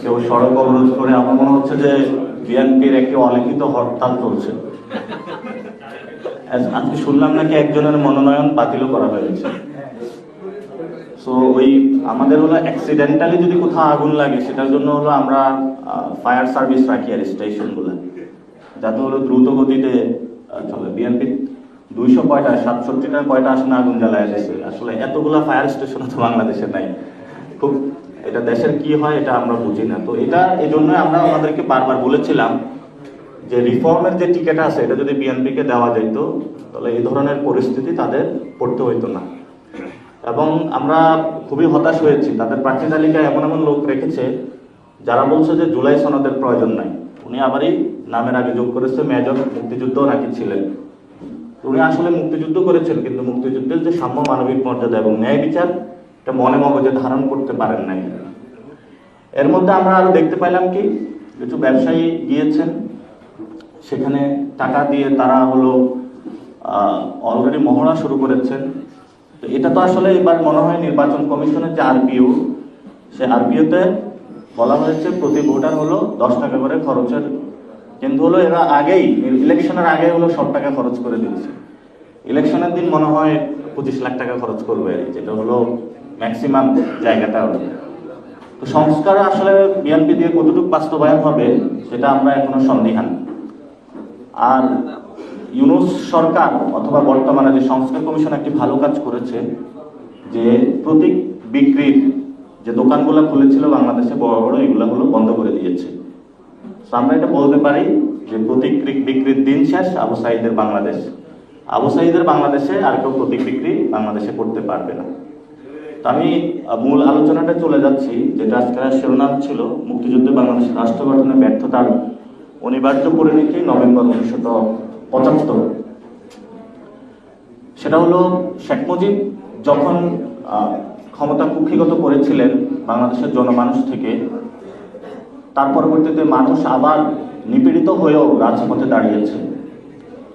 কেউ সড়ক অবরোধ করে। আমার মনে হচ্ছে যে বিএনপির একটি অলিখিত হরতাল চলছে। আজকে শুনলাম নাকি একজনের মনোনয়ন বাতিলও করা হয়েছে। সো ওই আমাদের হলো অ্যাক্সিডেন্টালি যদি কোথাও আগুন লাগে সেটার জন্য হলো আমরা ফায়ার সার্ভিস রাখি আর স্টেশনগুলো, যাতে হলো দ্রুত গতিতে চলে। বিএনপি 200 কয়টা 67টা কয়টা আসনে আগুন জ্বালায় দিয়েছে। আসলে এতগুলা ফায়ার স্টেশন তো বাংলাদেশে নাই। খুব এটা দেশের কি হয় এটা আমরা বুঝি না। তো এটা এই জন্য আমরা আমাদেরকে বারবার বলেছিলাম যে রিফর্মের যে টিকিট আছে এটা যদি বিএনপিকে দেওয়া যেত তাহলে এই ধরনের পরিস্থিতি তাদের পড়তে হইতো না। এবং আমরা খুবই হতাশ হয়েছি, তাদের প্রার্থী তালিকায় এমন এমন লোক রেখেছে যারা বলছে যে জুলাই সনদের প্রয়োজন নাই। উনি আবারই নামের আগে যোগ করেছে মেজর মুক্তিযুদ্ধ নাকি ছিলেন। উনি আসলে মুক্তিযুদ্ধ করেছেন, কিন্তু মুক্তিযুদ্ধের যে সাম্য মানবিক মর্যাদা এবং ন্যায় বিচার এটা মনে মগজে ধারণ করতে পারেন নাই। এর মধ্যে আমরা আরো দেখতে পাইলাম কি কিছু ব্যবসায়ী গিয়েছেন, সেখানে টাকা দিয়ে তারা হলো অলরেডি মহড়া শুরু করেছেন। তো এটা তো আসলে এবার মনে হয় নির্বাচন কমিশনের যে আরপিও, সে আরপিওতে বলা হয়েছে প্রতি ভোটার হলো 10 টাকা করে খরচের, কিন্তু হলো এরা আগেই ইলেকশনের আগে হলো 100 টাকা খরচ করে দিচ্ছে। ইলেকশনের দিন মনে হয় 25 লাখ টাকা খরচ করবে, যেটা হলো ম্যাক্সিমাম জায়গাটা। তো সংস্কার আসলে বিএনপি দিয়ে কতটুকু বাস্তবায়ন হবে সেটা আমরা এখনো সন্দিহান। আর ইউনূস সরকার অথবা বর্তমানে যে সংস্কার কমিশন একটি ভালো কাজ করেছে, যে প্রতীক বিক্রির যে দোকানগুলো খুলেছিল বাংলাদেশে বড় বড়, এগুলো হলো বন্ধ করে দিয়েছে। আমরা এটা বলতে পারি যে প্রতীক বিক্রির দিন শেষ, আবু সাঈদের বাংলাদেশ। আবু সাঈদের বাংলাদেশে আর কেউ প্রতীক বিক্রি বাংলাদেশে করতে পারবে না। তো আমি মূল আলোচনাটা চলে যাচ্ছি, যেটা আজকের শিরোনাম ছিল মুক্তিযুদ্ধে বাংলাদেশের রাষ্ট্র গঠনের ব্যর্থতার অনিবার্য পরিণতি নভেম্বর 1975। সেটা হলো শেখ মুজিব যখন ক্ষমতা কুক্ষিগত করেছিলেন বাংলাদেশের জনমানুষ থেকে, তার পরবর্তীতে মানুষ আবার নিপীড়িত হয়েও রাজপথে দাঁড়িয়েছে।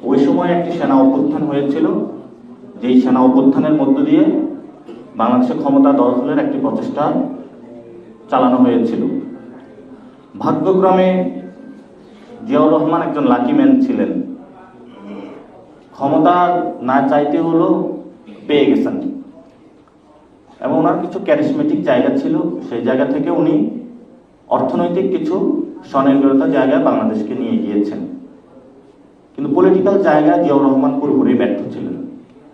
ওই সময় একটি সেনা অভ্যুত্থান হয়েছিল, যেই সেনা অভ্যুত্থানের মধ্য দিয়ে বাংলাদেশের ক্ষমতা দখলের একটি প্রচেষ্টা চালানো হয়েছিল। ভাগ্যক্রমে জিয়াউর রহমান একজন লাকি ম্যান ছিলেন, ক্ষমতা না চাইতে হলো পেয়ে গেছেন, এবং ওনার কিছু ক্যারিসমেটিক জায়গা ছিল, সেই জায়গা থেকে উনি অর্থনৈতিক কিছু স্বনির্ভরতার জায়গায় বাংলাদেশকে নিয়ে গিয়েছেন। কিন্তু পলিটিক্যাল জায়গায় জিয়াউর রহমান পুরোপুরি ব্যর্থ ছিলেন।